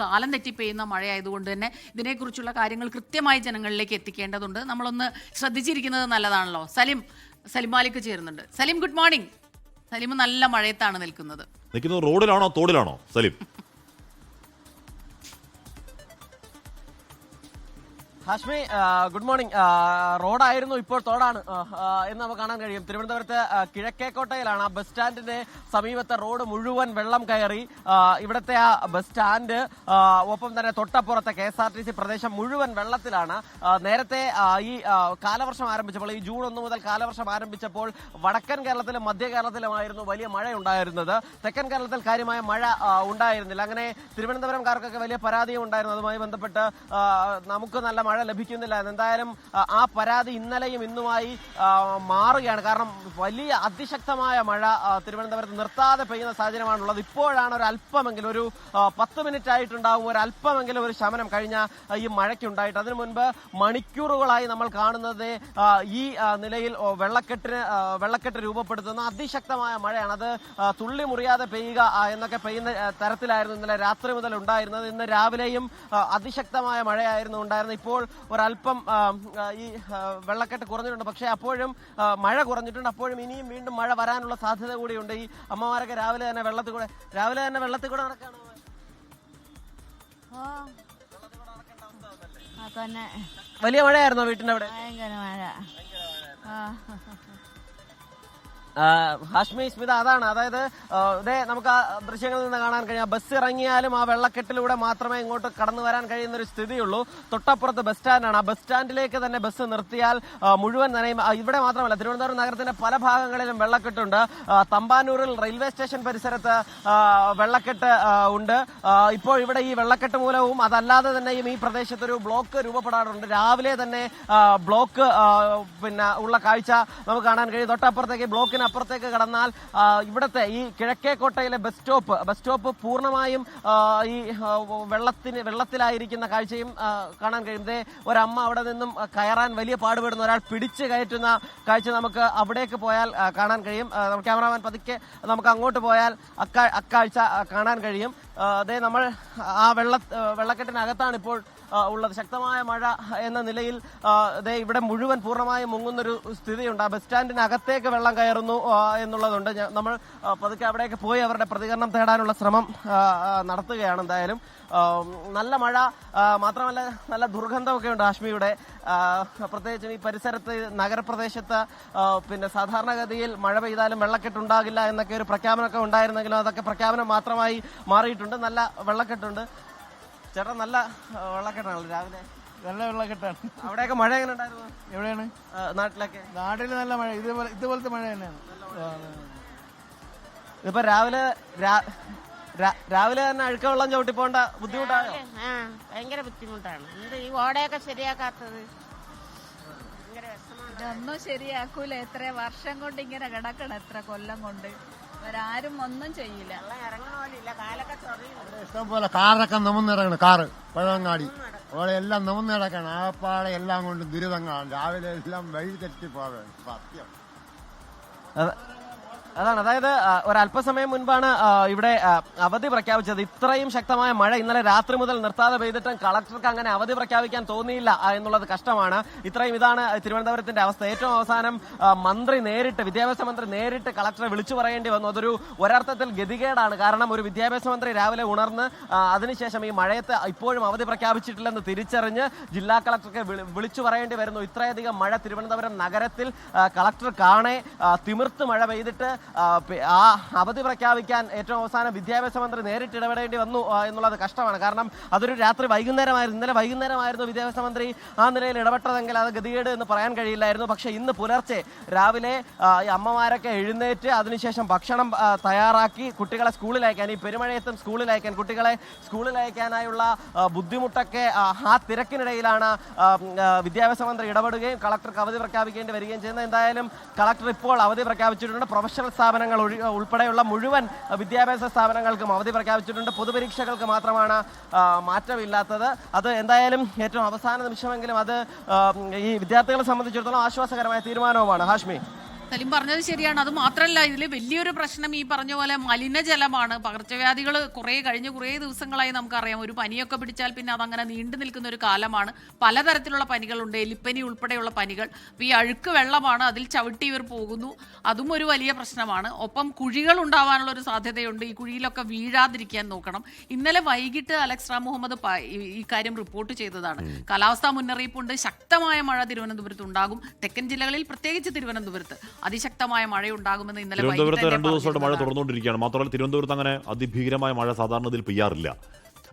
കാലം തെറ്റി പെയ്യുന്ന മഴയായതുകൊണ്ട് തന്നെ ഇതിനെക്കുറിച്ചുള്ള കാര്യങ്ങൾ കൃത്യമായി ജനങ്ങളിലേക്ക് എത്തിക്കേണ്ടതുണ്ട്. നമ്മളൊന്ന് ശ്രദ്ധിച്ചിരിക്കുന്നത് നല്ലതാണല്ലോ. സലിം മാലിക് ചേരുന്നുണ്ട്. Salim, good morning. സലിം നല്ല മഴയത്താണ് നിൽക്കുന്നത്. റോഡിലാണോ തോടിലാണോ സലിം? Hashmi, good morning. റോഡായിരുന്നു, ഇപ്പോൾ തോടാണ് എന്ന് നമുക്ക് കാണാൻ കഴിയും. തിരുവനന്തപുരത്ത് കിഴക്കേക്കോട്ടയിലാണ്. ബസ് സ്റ്റാൻഡിന്റെ സമീപത്തെ റോഡ് മുഴുവൻ വെള്ളം കയറി. ഇവിടുത്തെ ആ ബസ് സ്റ്റാൻഡ് ഒപ്പം തന്നെ തൊട്ടപ്പുറത്തെ KSRTC പ്രദേശം മുഴുവൻ വെള്ളത്തിലാണ്. നേരത്തെ ഈ കാലവർഷം ആരംഭിച്ചപ്പോൾ, ഈ ജൂൺ 1 മുതൽ കാലവർഷം ആരംഭിച്ചപ്പോൾ വടക്കൻ കേരളത്തിലും മധ്യ കേരളത്തിലുമായിരുന്നു വലിയ മഴ ഉണ്ടായിരുന്നത്. തെക്കൻ കേരളത്തിൽ കാര്യമായ മഴ ഉണ്ടായിരുന്നില്ല. അങ്ങനെ തിരുവനന്തപുരംകാർക്കൊക്കെ വലിയ പരാതിയും ഉണ്ടായിരുന്നു. അതുമായി ബന്ധപ്പെട്ട് നമുക്ക് നല്ല മഴ ലഭിക്കുന്നില്ല. എന്തായാലും ആ പരാതി ഇന്നലെയും ഇന്നുമായി മാറുകയാണ്. കാരണം വലിയ അതിശക്തമായ മഴ തിരുവനന്തപുരത്ത് നിർത്താതെ പെയ്യുന്ന സാഹചര്യമാണുള്ളത്. ഇപ്പോഴാണ് ഒരു അല്പമെങ്കിലും, ഒരു 10 മിനിറ്റ് ആയിട്ടുണ്ടാവും, ഒരു അല്പമെങ്കിലും ഒരു ശമനം കഴിഞ്ഞ ഈ മഴയ്ക്കുണ്ടായിട്ട്. അതിനു മുൻപ് മണിക്കൂറുകളായി നമ്മൾ കാണുന്നത് ഈ നിലയിൽ വെള്ളക്കെട്ട് രൂപപ്പെടുത്തുന്ന അതിശക്തമായ മഴയാണ്. അത് തുള്ളി മുറിയാതെ പെയ്യുക എന്നൊക്കെ പെയ്യുന്ന തരത്തിലായിരുന്നു ഇന്നലെ രാത്രി മുതൽ ഉണ്ടായിരുന്നത്. ഇന്ന് രാവിലെയും അതിശക്തമായ മഴയായിരുന്നു ഉണ്ടായിരുന്നത്. ഇപ്പോൾ ഒരല്പം ഈ വെള്ളക്കെട്ട് കുറഞ്ഞിട്ടുണ്ട്. പക്ഷേ അപ്പോഴും മഴ കുറഞ്ഞിട്ടുണ്ട്. അപ്പോഴും ഇനിയും വീണ്ടും മഴ വരാനുള്ള സാധ്യത കൂടിയുണ്ട്. ഈ അമ്മമാരൊക്കെ രാവിലെ തന്നെ വെള്ളത്തിൽ കൂടെ നടക്കാണോ? വലിയ മഴയായിരുന്നോ വീട്ടിന്റെ അവിടെ? ഹാഷ്മി, സ്മിത, അതാണ്. അതായത് നമുക്ക് ആ ദൃശ്യങ്ങളിൽ നിന്ന് കാണാൻ കഴിയാം. ബസ് ഇറങ്ങിയാലും ആ വെള്ളക്കെട്ടിലൂടെ മാത്രമേ ഇങ്ങോട്ട് കടന്നു വരാൻ കഴിയുന്ന ഒരു സ്ഥിതിയുള്ളൂ. തൊട്ടപ്പുറത്ത് ബസ് സ്റ്റാൻഡാണ്. ആ ബസ് സ്റ്റാൻഡിലേക്ക് തന്നെ ബസ് നിർത്തിയാൽ മുഴുവൻ നനയും. ഇവിടെ മാത്രമല്ല, തിരുവനന്തപുരം നഗരത്തിന്റെ പല ഭാഗങ്ങളിലും വെള്ളക്കെട്ടുണ്ട്. തമ്പാനൂരിൽ റെയിൽവേ സ്റ്റേഷൻ പരിസരത്ത് വെള്ളക്കെട്ട് ഉണ്ട്. ഇപ്പോൾ ഇവിടെ ഈ വെള്ളക്കെട്ട് മൂലവും അതല്ലാതെ തന്നെയും ഈ പ്രദേശത്തൊരു ബ്ലോക്ക് രൂപപ്പെടാറുണ്ട്. രാവിലെ തന്നെ ബ്ലോക്ക് ഉള്ള കാഴ്ച നമുക്ക് കാണാൻ കഴിയും. തൊട്ടപ്പുറത്തേക്ക് അപ്പുറത്തേക്ക് കടന്നാൽ ഇവിടുത്തെ ഈ കിഴക്കേക്കോട്ടയിലെ ബസ് സ്റ്റോപ്പ് പൂർണ്ണമായും ഈ വെള്ളത്തിലായിരിക്കുന്ന കാഴ്ചയും കാണാൻ കഴിയും. ഒരമ്മ അവിടെ നിന്നും കയറാൻ വലിയ പാടുപെടുന്ന, ഒരാൾ പിടിച്ചു കയറ്റുന്ന കാഴ്ച നമുക്ക് അവിടേക്ക് പോയാൽ കാണാൻ കഴിയും. ക്യാമറാമാൻ പതുക്കെ നമുക്ക് അങ്ങോട്ട് പോയാൽ അക്കാഴ്ച കാണാൻ കഴിയും. നമ്മൾ ആ വെള്ളക്കെട്ടിനകത്താണ് ഇപ്പോൾ ഉള്ളത്. ശക്തമായ മഴ എന്ന നിലയിൽ ഇവിടെ മുഴുവൻ പൂർണ്ണമായും മുങ്ങുന്നൊരു സ്ഥിതിയുണ്ട്. ആ ബസ് സ്റ്റാൻഡിനകത്തേക്ക് വെള്ളം കയറുന്നു എന്നുള്ളതുണ്ട്. നമ്മൾ പതുക്കെ അവിടേക്ക് പോയി അവരുടെ പ്രതികരണം തേടാനുള്ള ശ്രമം നടത്തുകയാണ്. എന്തായാലും നല്ല മഴ മാത്രമല്ല, നല്ല ദുർഗന്ധമൊക്കെ ഉണ്ട് ഹാഷ്മിയുടെ. പ്രത്യേകിച്ചും ഈ പരിസരത്ത്, നഗരപ്രദേശത്ത് സാധാരണഗതിയിൽ മഴ പെയ്താലും വെള്ളക്കെട്ടുണ്ടാകില്ല എന്നൊക്കെ ഒരു പ്രഖ്യാപനമൊക്കെ ഉണ്ടായിരുന്നെങ്കിലും അതൊക്കെ പ്രഖ്യാപനം മാത്രമായി മാറിയിട്ടുണ്ട്. നല്ല വെള്ളക്കെട്ടുണ്ട്. ചേട്ടാ, നല്ല വെള്ളക്കെട്ടാണ് രാവിലെ. നല്ല വെള്ളക്കെട്ടാണ്. അവിടെയൊക്കെ മഴ എങ്ങനെ ഉണ്ടായിരുന്നു? എവിടെയാണ്? നാട്ടിൽ നല്ല മഴ, ഇതുപോലത്തെ മഴ തന്നെയാണ്. ഇപ്പൊ രാവിലെ തന്നെ അഴുക്ക വെള്ളം ചവിട്ടി പോകേണ്ട ബുദ്ധിമുട്ടാണ്. ഭയങ്കര ബുദ്ധിമുട്ടാണ്. ഈ ഓടയൊക്കെ ശരിയാക്കാത്തത് ഇതൊന്നും ശരിയാക്കൂല. എത്ര വർഷം കൊണ്ട് ഇങ്ങനെ കിടക്കണം, എത്ര കൊല്ലം കൊണ്ട്. ഇവരാരും ഒന്നും ചെയ്യില്ല. ഇറങ്ങണമില്ല, കാലൊക്കെ ഇഷ്ടം പോലെ കാറൊക്കെ നമുന്നിറങ്ങണം. കാറ് പഴവങ്ങാടി അവിടെ എല്ലാം നമുന്നിടക്കണം. ആപ്പാടെ എല്ലാം കൊണ്ട് ദുരിതങ്ങളാണ്. രാവിലെ എല്ലാം വഴി തെറ്റി പോവുകയാണ് സത്യം. അതാണ്, അതായത് ഒരല്പസമയം മുൻപാണ് ഇവിടെ അവധി പ്രഖ്യാപിച്ചത്. ഇത്രയും ശക്തമായ മഴ ഇന്നലെ രാത്രി മുതൽ നിർത്താതെ പെയ്തിട്ടും കളക്ടർക്ക് അങ്ങനെ അവധി പ്രഖ്യാപിക്കാൻ തോന്നിയില്ല എന്നുള്ളത് കഷ്ടമാണ്. ഇതാണ് തിരുവനന്തപുരത്തിന്റെ അവസ്ഥ. ഏറ്റവും അവസാനം വിദ്യാഭ്യാസ മന്ത്രി നേരിട്ട് കളക്ടറെ വിളിച്ചു പറയേണ്ടി വന്നു. അതൊരു ഒരർത്ഥത്തിൽ ഗതികേടാണ്. കാരണം ഒരു വിദ്യാഭ്യാസ മന്ത്രി രാവിലെ ഉണർന്ന് അതിനുശേഷം ഈ മഴയത്ത് ഇപ്പോഴും അവധി പ്രഖ്യാപിച്ചിട്ടില്ലെന്ന് തിരിച്ചറിഞ്ഞ് ജില്ലാ കളക്ടർക്ക് വിളിച്ചു പറയേണ്ടി വരുന്നു. ഇത്രയധികം മഴ തിരുവനന്തപുരം നഗരത്തിൽ കളക്ടർ കാണേ തിമിർത്ത് മഴ പെയ്തിട്ട് ആ അവധി പ്രഖ്യാപിക്കാൻ ഏറ്റവും അവസാനം വിദ്യാഭ്യാസ മന്ത്രി നേരിട്ട് ഇടപെടേണ്ടി വന്നു എന്നുള്ളത് കഷ്ടമാണ്. കാരണം അതൊരു വൈകുന്നേരമായിരുന്നു. ഇന്നലെ വൈകുന്നേരമായിരുന്നു വിദ്യാഭ്യാസ മന്ത്രി ആ നിലയിൽ ഇടപെട്ടതെങ്കിൽ അത് ഗതികേട് എന്ന് പറയാൻ കഴിയില്ലായിരുന്നു. പക്ഷേ ഇന്ന് പുലർച്ചെ രാവിലെ അമ്മമാരൊക്കെ എഴുന്നേറ്റ് അതിനുശേഷം ഭക്ഷണം തയ്യാറാക്കി കുട്ടികളെ സ്കൂളിൽ അയക്കാൻ, ഈ പെരുമഴയത്തും സ്കൂളിൽ അയക്കാൻ, കുട്ടികളെ സ്കൂളിൽ അയക്കാനായുള്ള ബുദ്ധിമുട്ടൊക്കെ ആ തിരക്കിനിടയിലാണ് വിദ്യാഭ്യാസ മന്ത്രി ഇടപെടുകയും കളക്ടർക്ക് അവധി പ്രഖ്യാപിക്കേണ്ടി വരികയും ചെയ്യുന്നത്. എന്തായാലും കളക്ടർ ഇപ്പോൾ അവധി പ്രഖ്യാപിച്ചിട്ടുണ്ട്. പ്രൊഫഷണൽ സ്ഥാപനങ്ങൾ ഉൾപ്പെടെയുള്ള മുഴുവൻ വിദ്യാഭ്യാസ സ്ഥാപനങ്ങൾക്കും അവധി പ്രഖ്യാപിച്ചിട്ടുണ്ട്. പൊതുപരീക്ഷകൾക്ക് മാത്രമാണ് മാറ്റമില്ലാത്തത്. അത് എന്തായാലും ഏറ്റവും അവസാന നിമിഷമെങ്കിലും അത് ഈ വിദ്യാർത്ഥികളെ സംബന്ധിച്ചിടത്തോളം ആശ്വാസകരമായ തീരുമാനവുമാണ്. ഹാഷ്മി, സലിം പറഞ്ഞത് ശരിയാണ്. അത് മാത്രമല്ല, ഇതിൽ വലിയൊരു പ്രശ്നം ഈ പറഞ്ഞ പോലെ മലിനജലമാണ്. പകർച്ചവ്യാധികൾ കഴിഞ്ഞ കുറേ ദിവസങ്ങളായി നമുക്കറിയാം. ഒരു പനിയൊക്കെ പിടിച്ചാൽ പിന്നെ അതങ്ങനെ നീണ്ടു നിൽക്കുന്ന ഒരു കാലമാണ്. പലതരത്തിലുള്ള പനികളുണ്ട്, എലിപ്പനി ഉൾപ്പെടെയുള്ള പനികൾ. അപ്പോൾ ഈ അഴുക്ക് വെള്ളമാണ്, അതിൽ ചവിട്ടി ഇവർ പോകുന്നു. അതും ഒരു വലിയ പ്രശ്നമാണ്. ഒപ്പം കുഴികൾ ഉണ്ടാവാനുള്ള ഒരു സാധ്യതയുണ്ട്. ഈ കുഴിയിലൊക്കെ വീഴാതിരിക്കാൻ നോക്കണം. ഇന്നലെ വൈകിട്ട് അലക്സ് റാം മുഹമ്മദ് ഈ കാര്യം റിപ്പോർട്ട് ചെയ്തതാണ്. കാലാവസ്ഥാ മുന്നറിയിപ്പുണ്ട്, ശക്തമായ മഴ തിരുവനന്തപുരത്ത് ഉണ്ടാകും. തെക്കൻ ജില്ലകളിൽ പ്രത്യേകിച്ച് തിരുവനന്തപുരത്ത് അതിശക്തമായ മഴയുണ്ടാകുമെന്ന് ഇന്നലെ തിരുവനന്തപുരത്ത് 2 ദിവസമായിട്ട് മഴ തുടർന്നുകൊണ്ടിരിക്കുകയാണ്. മാത്രമല്ല തിരുവനന്തപുരത്ത് അങ്ങനെ അതിഭീകരമായ മഴ സാധാരണ ഇതിൽ പെയ്യാറില്ല.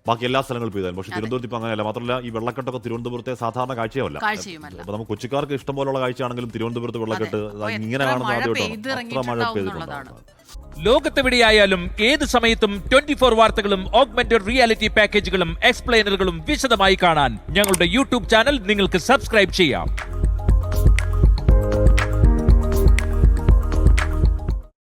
ബാക്കി എല്ലാ സ്ഥലങ്ങളും പെയ്താലും, പക്ഷേ തിരുവനന്തപുരത്ത് ഇപ്പം അങ്ങനെയല്ല. മാത്രമല്ല ഈ വെള്ളക്കെട്ടൊക്കെ തിരുവനന്തപുരത്തെ സാധാരണ കാഴ്ചയുമല്ല. അപ്പൊ നമുക്ക് കൊച്ചിക്കാർക്ക് ഇഷ്ടം പോലുള്ള കാഴ്ചയാണെങ്കിലും തിരുവനന്തപുരത്ത് വെള്ളക്കെട്ട് ഇങ്ങനെ കാണുന്ന ആദ്യമായിട്ടാണ്. അത്ര മഴ പെയ്തിട്ടുള്ളതാണ്. ലോകത്തെവിടെയായാലും ഏത് സമയത്തും 24 വാർത്തകളും ഓഗ്മെന്റഡ് റിയാലിറ്റി പാക്കേജുകളും എക്സ്പ്ലെയിനറുകളും വിശദമായി കാണാൻ ഞങ്ങളുടെ യൂട്യൂബ് ചാനൽ നിങ്ങൾക്ക് സബ്സ്ക്രൈബ് ചെയ്യാം.